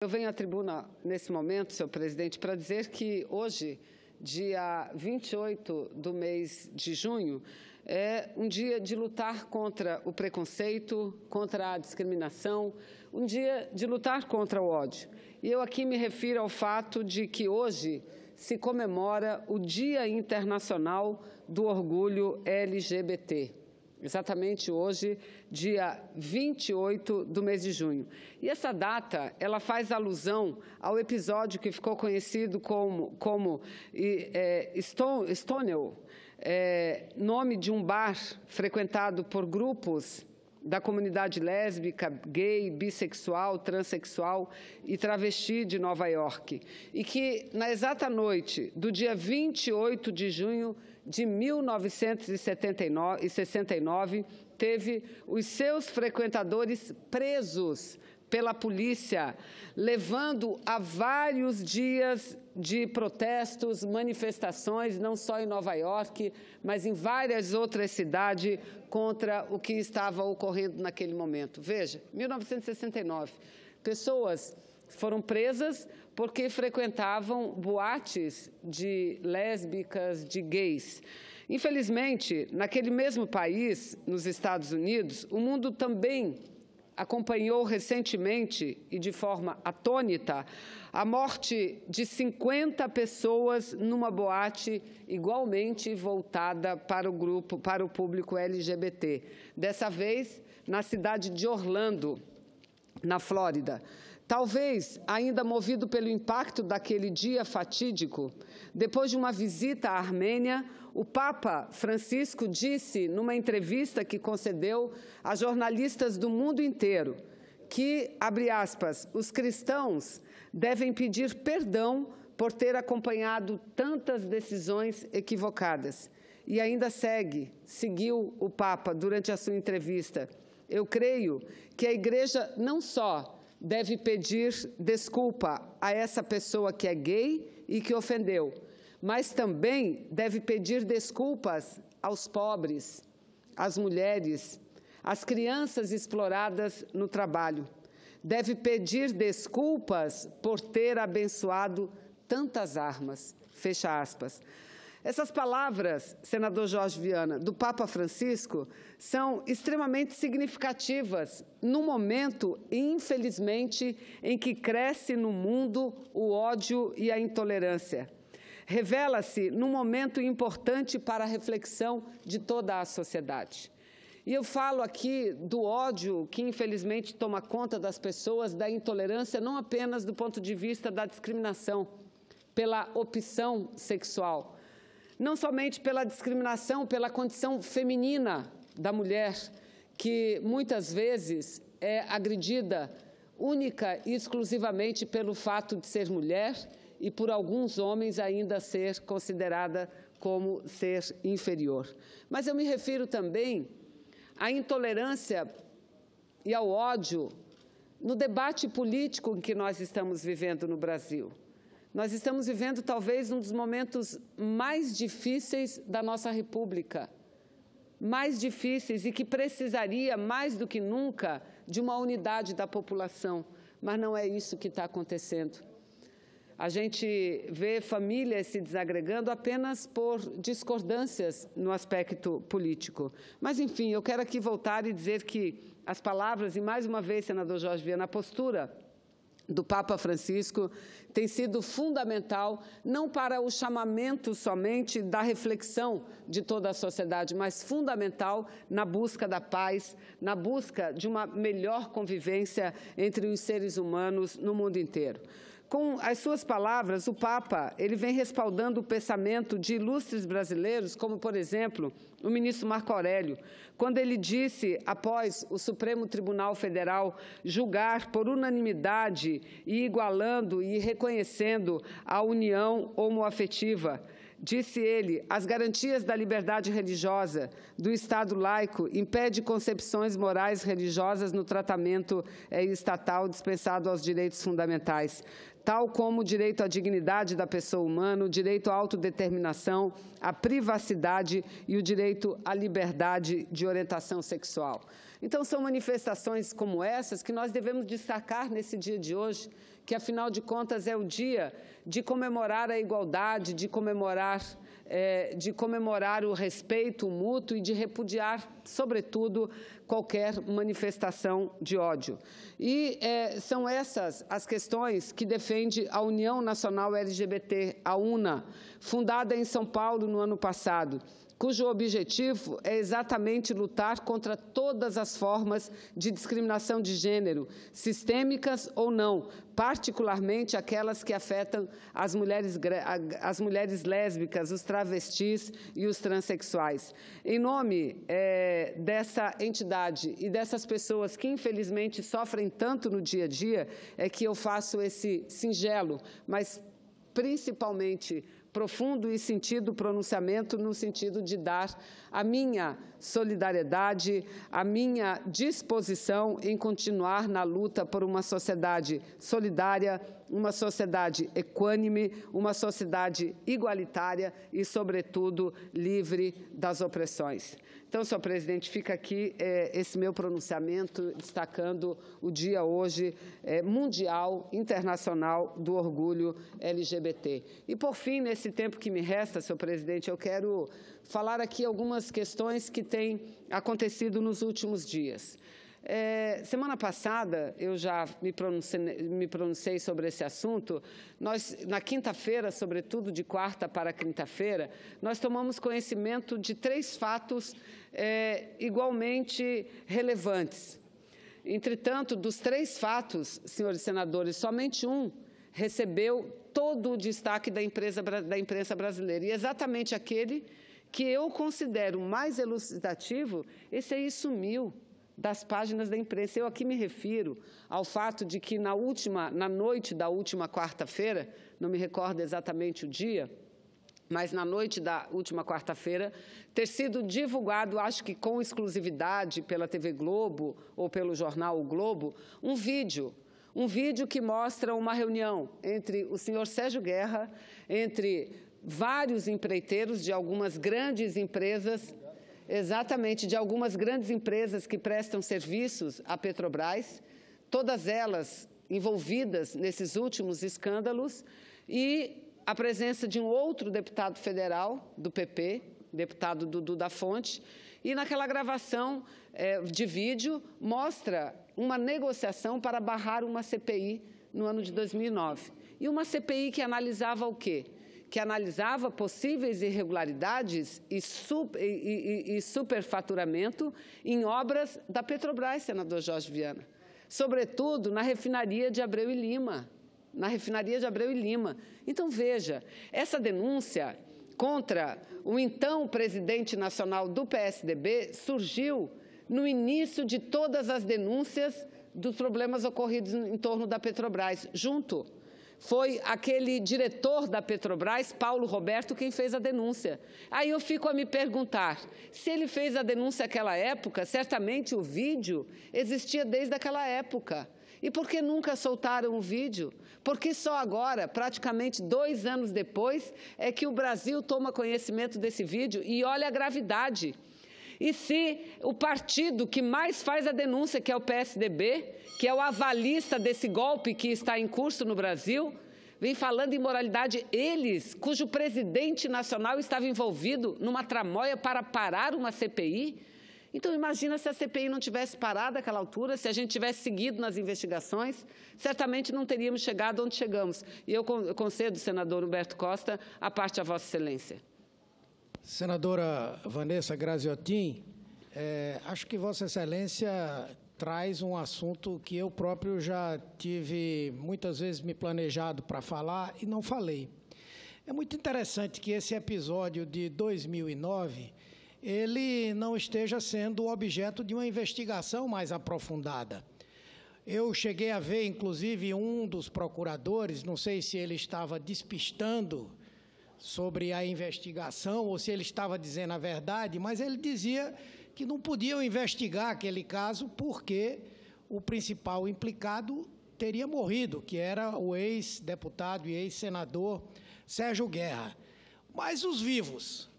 Eu venho à tribuna nesse momento, senhor presidente, para dizer que hoje, dia 28 do mês de junho, é um dia de lutar contra o preconceito, contra a discriminação, um dia de lutar contra o ódio. E eu aqui me refiro ao fato de que hoje se comemora o Dia Internacional do Orgulho LGBT. Exatamente hoje, dia 28 do mês de junho. E essa data, ela faz alusão ao episódio que ficou conhecido como Stonewall, nome de um bar frequentado por grupos da comunidade lésbica, gay, bissexual, transexual e travesti de Nova York. E que, na exata noite do dia 28 de junho de 1969, teve os seus frequentadores presos pela polícia, levando a vários dias de protestos, manifestações, não só em Nova York, mas em várias outras cidades, contra o que estava ocorrendo naquele momento. Veja, 1969, pessoas foram presas porque frequentavam boates de lésbicas, de gays. Infelizmente, naquele mesmo país, nos Estados Unidos, o mundo também acompanhou recentemente e de forma atônita a morte de 50 pessoas numa boate igualmente voltada para o público LGBT. Dessa vez, na cidade de Orlando, na Flórida. Talvez, ainda movido pelo impacto daquele dia fatídico, depois de uma visita à Armênia, o Papa Francisco disse, numa entrevista que concedeu a jornalistas do mundo inteiro, que, abre aspas, os cristãos devem pedir perdão por ter acompanhado tantas decisões equivocadas. E ainda seguiu o Papa durante a sua entrevista. Eu creio que a Igreja não só deve pedir desculpa a essa pessoa que é gay e que ofendeu, mas também deve pedir desculpas aos pobres, às mulheres, às crianças exploradas no trabalho. Deve pedir desculpas por ter abençoado tantas armas. Fecha aspas. Essas palavras, senador Jorge Viana, do Papa Francisco, são extremamente significativas no momento, infelizmente, em que cresce no mundo o ódio e a intolerância. Revela-se num momento importante para a reflexão de toda a sociedade. E eu falo aqui do ódio que, infelizmente, toma conta das pessoas, da intolerância, não apenas do ponto de vista da discriminação pela opção sexual, não somente pela discriminação, pela condição feminina da mulher, que muitas vezes é agredida única e exclusivamente pelo fato de ser mulher e por alguns homens ainda ser considerada como ser inferior. Mas eu me refiro também à intolerância e ao ódio no debate político em que nós estamos vivendo no Brasil. Nós estamos vivendo talvez um dos momentos mais difíceis da nossa República, mais difíceis e que precisaria, mais do que nunca, de uma unidade da população, mas não é isso que está acontecendo. A gente vê famílias se desagregando apenas por discordâncias no aspecto político. Mas, enfim, eu quero aqui voltar e dizer que as palavras, e mais uma vez, senador Jorge Viana, a postura do Papa Francisco tem sido fundamental, não para o chamamento somente da reflexão de toda a sociedade, mas fundamental na busca da paz, na busca de uma melhor convivência entre os seres humanos no mundo inteiro. Com as suas palavras, o Papa ele vem respaldando o pensamento de ilustres brasileiros, como, por exemplo, o ministro Marco Aurélio, quando ele disse, após o Supremo Tribunal Federal julgar por unanimidade e igualando e reconhecendo a união homoafetiva, disse ele, as garantias da liberdade religiosa do Estado laico impedem concepções morais religiosas no tratamento estatal dispensado aos direitos fundamentais, tal como o direito à dignidade da pessoa humana, o direito à autodeterminação, à privacidade e o direito à liberdade de orientação sexual. Então, são manifestações como essas que nós devemos destacar nesse dia de hoje, que, afinal de contas, é o dia de comemorar a igualdade, de comemorar o respeito mútuo e de repudiar, sobretudo, qualquer manifestação de ódio. E são essas as questões que defende a União Nacional LGBT, a UNA, fundada em São Paulo no ano passado, cujo objetivo é exatamente lutar contra todas as formas de discriminação de gênero, sistêmicas ou não, particularmente aquelas que afetam as mulheres lésbicas, os travestis e os transexuais. Em nome dessa entidade e dessas pessoas que, infelizmente, sofrem tanto no dia a dia, é que eu faço esse singelo, mas principalmente profundo e sentido pronunciamento no sentido de dar a minha solidariedade, a minha disposição em continuar na luta por uma sociedade solidária, uma sociedade equânime, uma sociedade igualitária e, sobretudo, livre das opressões. Então, senhor presidente, fica aqui esse meu pronunciamento destacando o dia hoje mundial, internacional do orgulho LGBT. E, por fim, nesse tempo que me resta, senhor presidente, eu quero falar aqui algumas questões que têm acontecido nos últimos dias. Semana passada, eu já me pronunciei sobre esse assunto. Nós, na quinta-feira, sobretudo de quarta para quinta-feira, nós tomamos conhecimento de 3 fatos igualmente relevantes. Entretanto, dos 3 fatos, senhores senadores, somente um recebeu todo o destaque da imprensa brasileira. E exatamente aquele que eu considero mais elucidativo, esse aí sumiu das páginas da imprensa. Eu aqui me refiro ao fato de que na noite da última quarta-feira, não me recordo exatamente o dia, mas na noite da última quarta-feira, ter sido divulgado, acho que com exclusividade pela TV Globo ou pelo jornal O Globo, um vídeo que mostra uma reunião entre o senhor Sérgio Guerra, entre vários empreiteiros de algumas grandes empresas, exatamente, de algumas grandes empresas que prestam serviços à Petrobras, todas elas envolvidas nesses últimos escândalos, e a presença de um outro deputado federal do PP, deputado Dudu da Fonte, e naquela gravação de vídeo mostra uma negociação para barrar uma CPI no ano de 2009. E uma CPI que analisava o quê? Que analisava possíveis irregularidades e superfaturamento em obras da Petrobras, senador Jorge Viana, sobretudo na refinaria de Abreu e Lima. Então, veja, essa denúncia contra o então presidente nacional do PSDB surgiu no início de todas as denúncias dos problemas ocorridos em torno da Petrobras, junto. Foi aquele diretor da Petrobras, Paulo Roberto, quem fez a denúncia. Aí eu fico a me perguntar, se ele fez a denúncia naquela época, certamente o vídeo existia desde aquela época. E por que nunca soltaram o vídeo? Porque só agora, praticamente 2 anos depois, é que o Brasil toma conhecimento desse vídeo e olha a gravidade. E se o partido que mais faz a denúncia, que é o PSDB, que é o avalista desse golpe que está em curso no Brasil, vem falando em moralidade, eles, cujo presidente nacional estava envolvido numa tramóia para parar uma CPI. Então, imagina se a CPI não tivesse parado àquela altura, se a gente tivesse seguido nas investigações, certamente não teríamos chegado onde chegamos. E eu concedo, senador Humberto Costa, a parte a Vossa Excelência. Senadora Vanessa Graziotin, acho que Vossa Excelência traz um assunto que eu próprio já tive muitas vezes me planejado para falar e não falei. É muito interessante que esse episódio de 2009, ele não esteja sendo objeto de uma investigação mais aprofundada. Eu cheguei a ver, inclusive, um dos procuradores, não sei se ele estava despistando sobre a investigação ou se ele estava dizendo a verdade, mas ele dizia que não podiam investigar aquele caso porque o principal implicado teria morrido, que era o ex-deputado e ex-senador Sérgio Guerra. Mas os vivos,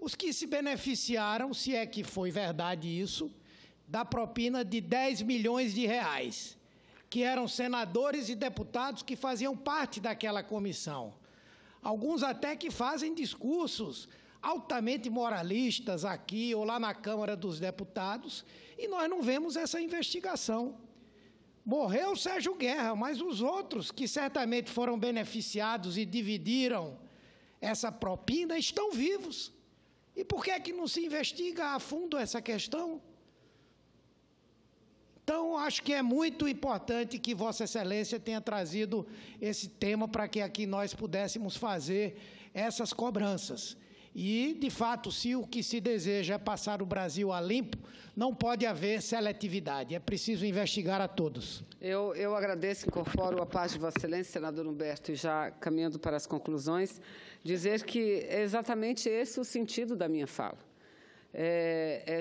os que se beneficiaram, se é que foi verdade isso, da propina de 10 milhões de reais. que eram senadores e deputados que faziam parte daquela comissão. Alguns até que fazem discursos altamente moralistas aqui ou lá na Câmara dos Deputados, e nós não vemos essa investigação. Morreu Sérgio Guerra, mas os outros que certamente foram beneficiados e dividiram essa propina estão vivos. E por que é que não se investiga a fundo essa questão? Então, acho que é muito importante que Vossa Excelência tenha trazido esse tema para que aqui nós pudéssemos fazer essas cobranças. E, de fato, se o que se deseja é passar o Brasil a limpo, não pode haver seletividade. É preciso investigar a todos. Eu agradeço, incorporo a paz de Vossa Excelência, senador Humberto, e já caminhando para as conclusões, dizer que é exatamente esse o sentido da minha fala.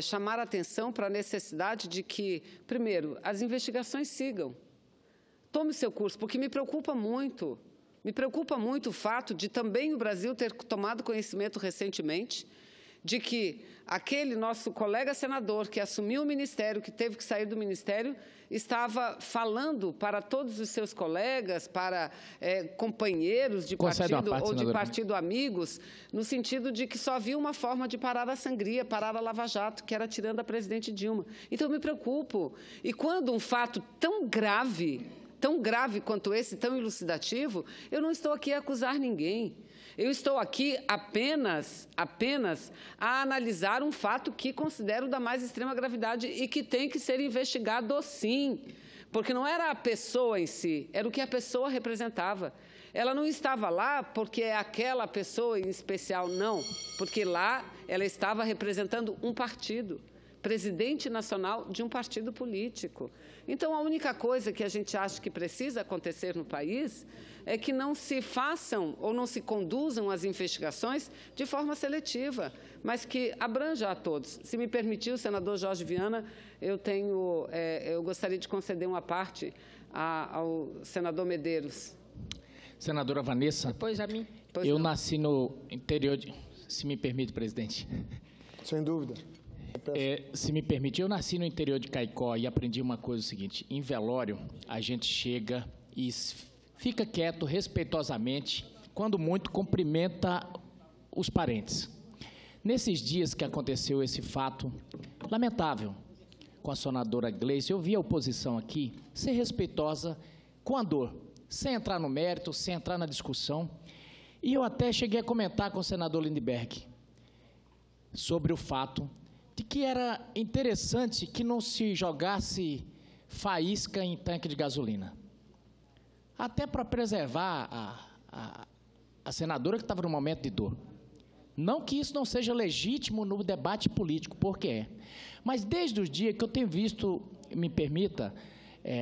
Chamar a atenção para a necessidade de que, primeiro, as investigações sigam. Tome o seu curso, porque me preocupa muito o fato de também o Brasil ter tomado conhecimento recentemente de que aquele nosso colega senador que assumiu o ministério, que teve que sair do ministério, estava falando para todos os seus colegas, para companheiros de partido ou de partido amigos, no sentido de que só havia uma forma de parar a sangria, parar a Lava Jato, que era tirando a presidente Dilma. Então, eu me preocupo. E quando um fato tão grave quanto esse, tão elucidativo, eu não estou aqui a acusar ninguém. Eu estou aqui apenas a analisar um fato que considero da mais extrema gravidade e que tem que ser investigado, sim. Porque não era a pessoa em si, era o que a pessoa representava. Ela não estava lá porque é aquela pessoa em especial, não. Porque lá ela estava representando um partido, presidente nacional de um partido político. Então, a única coisa que a gente acha que precisa acontecer no país é que não se façam ou não se conduzam as investigações de forma seletiva, mas que abranja a todos. Se me permitir, o senador Jorge Viana, eu gostaria de conceder uma parte ao senador Medeiros. Senadora Vanessa, depois a mim. Eu nasci no interior de... Se me permite, presidente. Sem dúvida. Se me permite, eu nasci no interior de Caicó e aprendi uma coisa, o seguinte: em velório, a gente chega e fica quieto, respeitosamente, quando muito, cumprimenta os parentes. Nesses dias que aconteceu esse fato lamentável com a senadora Gleice, eu vi a oposição aqui ser respeitosa com a dor, sem entrar no mérito, sem entrar na discussão. E eu até cheguei a comentar com o senador Lindbergh sobre o fato de que era interessante que não se jogasse faísca em tanque de gasolina. Até para preservar a senadora que estava no momento de dor. Não que isso não seja legítimo no debate político, porque é. Mas desde os dias que eu tenho visto, me permita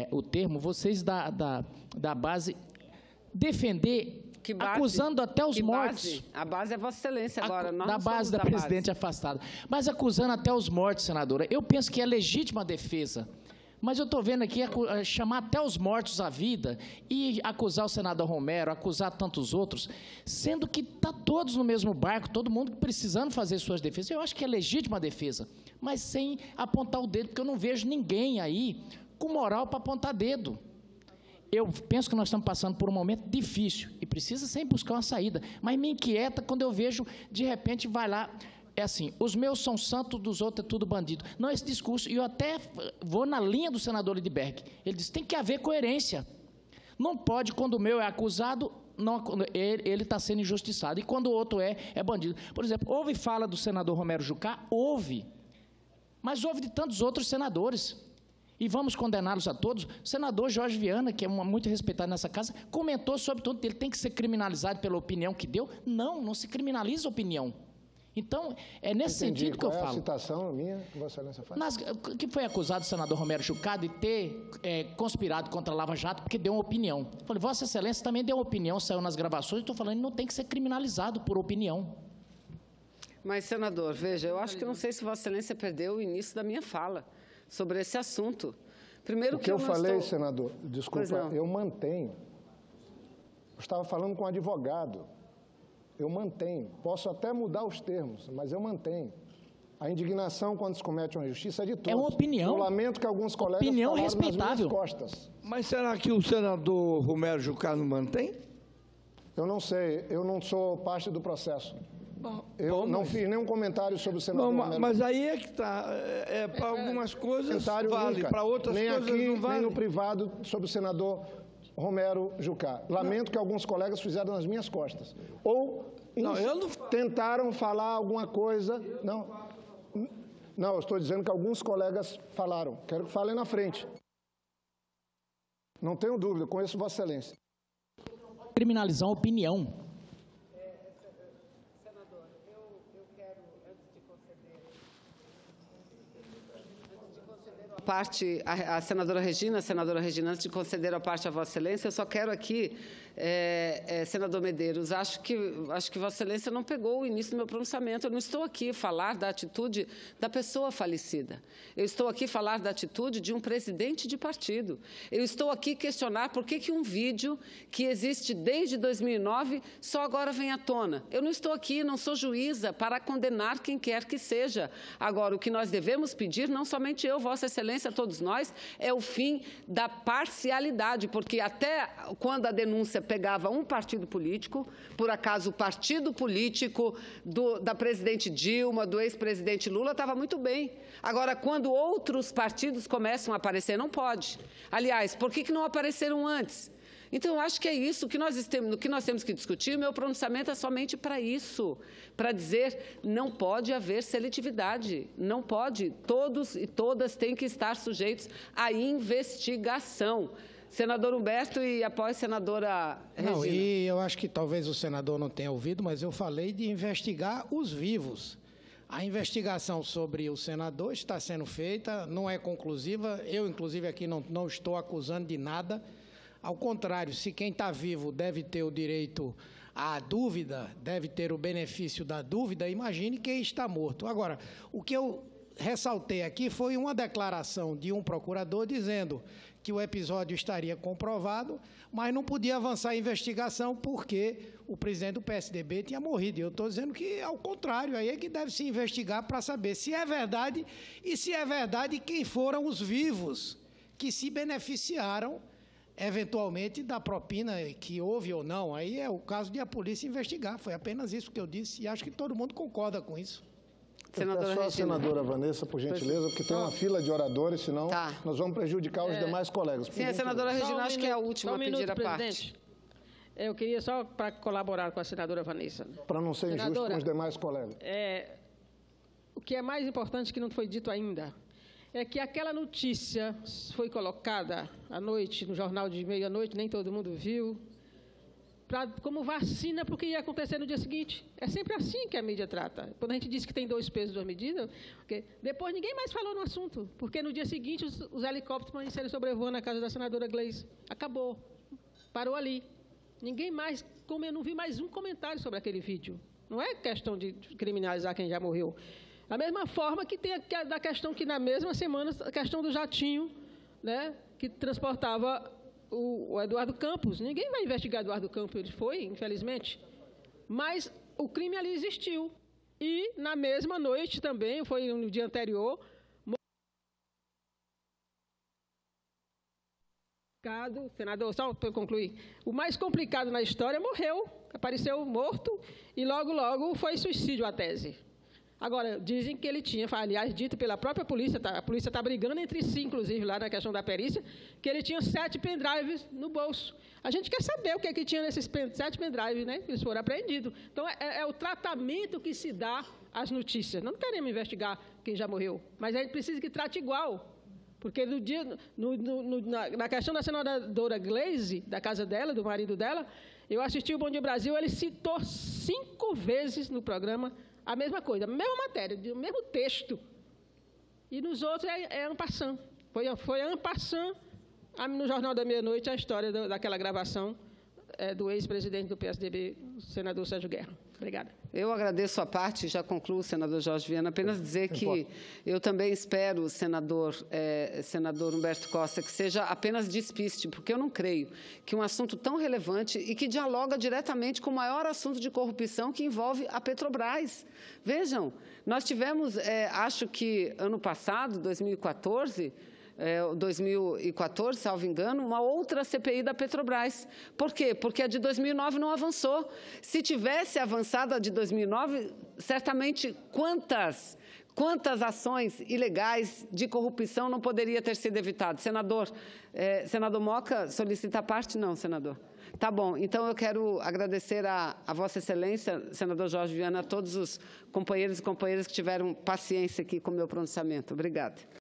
o termo, vocês da base defender, acusando até os mortos. A base é Vossa Excelência agora. Nós da base da presidente afastada. Mas acusando até os mortos, senadora. Eu penso que é legítima a defesa. Mas eu estou vendo aqui chamar até os mortos à vida e acusar o senador Romero, acusar tantos outros, sendo que está todos no mesmo barco, todo mundo precisando fazer suas defesas. Eu acho que é legítima a defesa, mas sem apontar o dedo, porque eu não vejo ninguém aí com moral para apontar dedo. Eu penso que nós estamos passando por um momento difícil e precisa sempre buscar uma saída, mas me inquieta quando eu vejo, de repente, vai lá... É assim, os meus são santos, dos outros é tudo bandido. Não, esse discurso, e eu até vou na linha do senador Lindbergh. Ele diz, tem que haver coerência. Não pode, quando o meu é acusado, ele está sendo injustiçado. E quando o outro é bandido. Por exemplo, houve fala do senador Romero Jucá? Houve. Mas houve de tantos outros senadores. E vamos condená-los a todos. O senador Jorge Viana, que é muito respeitado nessa casa, comentou sobre tudo. Ele tem que ser criminalizado pela opinião que deu. Não se criminaliza a opinião. Então, é nesse sentido que eu falo. Qual é a citação minha que Vossa Excelência faz? Que foi acusado o senador Romero Jucá de ter conspirado contra a Lava Jato porque deu uma opinião. Eu falei, Vossa Excelência também deu uma opinião, saiu nas gravações, estou falando, não tem que ser criminalizado por opinião. Mas, senador, veja, eu acho que não sei se Vossa Excelência perdeu o início da minha fala sobre esse assunto. Primeiro o que eu falei, senador, desculpa, eu mantenho. Eu estava falando com um advogado. Eu mantenho. Posso até mudar os termos, mas eu mantenho. A indignação quando se comete uma injustiça é de todos. É uma opinião. Eu lamento que alguns colegas Opinião falaram respeitável. nas minhas costas. Mas será que o senador Romero Jucá não mantém? Eu não sei, eu não sou parte do processo. Bom, Não fiz nenhum comentário sobre o senador Romero. Mas aí é que está. Para algumas coisas Comentário vale, nunca. para outras nem coisas aqui, não vale. nem no privado sobre o senador Romero Jucá. Lamento que alguns colegas fizeram nas minhas costas. Ou tentaram falar alguma coisa. Não, eu estou dizendo que alguns colegas falaram. Quero que falem na frente. Não tenho dúvida, conheço Vossa Excelência. Criminalizar a opinião. Senador, eu quero, antes de conceder a parte, a senadora Regina, antes de conceder a parte a Vossa Excelência, eu só quero aqui, senador Medeiros, acho que Vossa Excelência não pegou o início do meu pronunciamento. Eu não estou aqui a falar da atitude da pessoa falecida. Eu estou aqui a falar da atitude de um presidente de partido. Eu estou aqui a questionar por que um vídeo que existe desde 2009 só agora vem à tona. Eu não estou aqui, não sou juíza para condenar quem quer que seja. Agora, o que nós devemos pedir, não somente eu, Vossa Excelência, todos nós, é o fim da parcialidade, porque até quando a denúncia pegava um partido político, por acaso o partido político da presidente Dilma, do ex-presidente Lula, estava muito bem. Agora, quando outros partidos começam a aparecer, não pode. Aliás, por que não apareceram antes? Então, eu acho que é isso que nós temos que discutir. O meu pronunciamento é somente para isso, para dizer não pode haver seletividade, não pode. Todos e todas têm que estar sujeitos à investigação. Senador Humberto e após senadora Regina. Não, e eu acho que talvez o senador não tenha ouvido, mas eu falei de investigar os vivos. A investigação sobre o senador está sendo feita, não é conclusiva. Eu, inclusive, aqui não estou acusando de nada. Ao contrário, se quem está vivo deve ter o direito à dúvida, deve ter o benefício da dúvida, imagine quem está morto. Agora, o que eu ressaltei aqui foi uma declaração de um procurador dizendo que o episódio estaria comprovado, mas não podia avançar a investigação porque o presidente do PSDB tinha morrido. E eu estou dizendo que, ao contrário, aí é que deve se investigar para saber se é verdade e, se é verdade, quem foram os vivos que se beneficiaram eventualmente da propina que houve ou não. Aí é o caso de a polícia investigar. Foi apenas isso que eu disse e acho que todo mundo concorda com isso. Senadora Regina. A senadora Vanessa, por gentileza, porque tem uma fila de oradores, senão nós vamos prejudicar os demais colegas. Sim, a senadora Regina acho que é a última a pedir a parte. Eu queria só para colaborar com a senadora Vanessa. Para não ser injusto com os demais colegas. O que é mais importante que não foi dito ainda é que aquela notícia foi colocada à noite, no jornal de meia-noite, nem todo mundo viu, como vacina para o que ia acontecer no dia seguinte. É sempre assim que a mídia trata. Quando a gente diz que tem 2 pesos, 2 medidas, porque depois ninguém mais falou no assunto, porque no dia seguinte os helicópteros permaneceram sobrevoando a casa da senadora Gleisi. Acabou. Parou ali. Ninguém mais, como eu não vi mais um comentário sobre aquele vídeo. Não é questão de criminalizar quem já morreu. Da mesma forma que tem a questão que, na mesma semana, a questão do jatinho, né, que transportava o Eduardo Campos. Ninguém vai investigar Eduardo Campos, ele foi, infelizmente. Mas o crime ali existiu. E, na mesma noite também, foi no dia anterior, senador, só para concluir, o mais complicado na história morreu, apareceu morto e logo, logo foi suicídio a tese. Agora, dizem que ele tinha, aliás, dito pela própria polícia, a polícia está brigando entre si, inclusive, lá na questão da perícia, que ele tinha 7 pendrives no bolso. A gente quer saber o que é que tinha nesses 7 pendrives, né? Eles foram apreendidos. Então, é o tratamento que se dá às notícias. Não queremos investigar quem já morreu, mas a gente precisa que trate igual. Porque na questão da senadora Gleisi, da casa dela, do marido dela, eu assisti o Bom Dia Brasil, ele citou 5 vezes no programa a mesma coisa, a mesma matéria, o mesmo texto. E nos outros é en passant. Foi en passant no Jornal da Meia-Noite a história daquela gravação do ex-presidente do PSDB, o senador Sérgio Guerra. Obrigada. Eu agradeço a parte e já concluo, senador Jorge Viana, apenas dizer que eu também espero, senador Humberto Costa, que seja apenas despiste, porque eu não creio que um assunto tão relevante e que dialoga diretamente com o maior assunto de corrupção que envolve a Petrobras. Vejam, nós tivemos, acho que ano passado, 2014, salvo engano, uma outra CPI da Petrobras. Por quê? Porque a de 2009 não avançou. Se tivesse avançado a de 2009, certamente quantas ações ilegais de corrupção não poderia ter sido evitado? Senador Moca solicita a parte? Não, senador. Tá bom, então eu quero agradecer a Vossa Excelência, senador Jorge Viana, a todos os companheiros e companheiras que tiveram paciência aqui com o meu pronunciamento. Obrigada.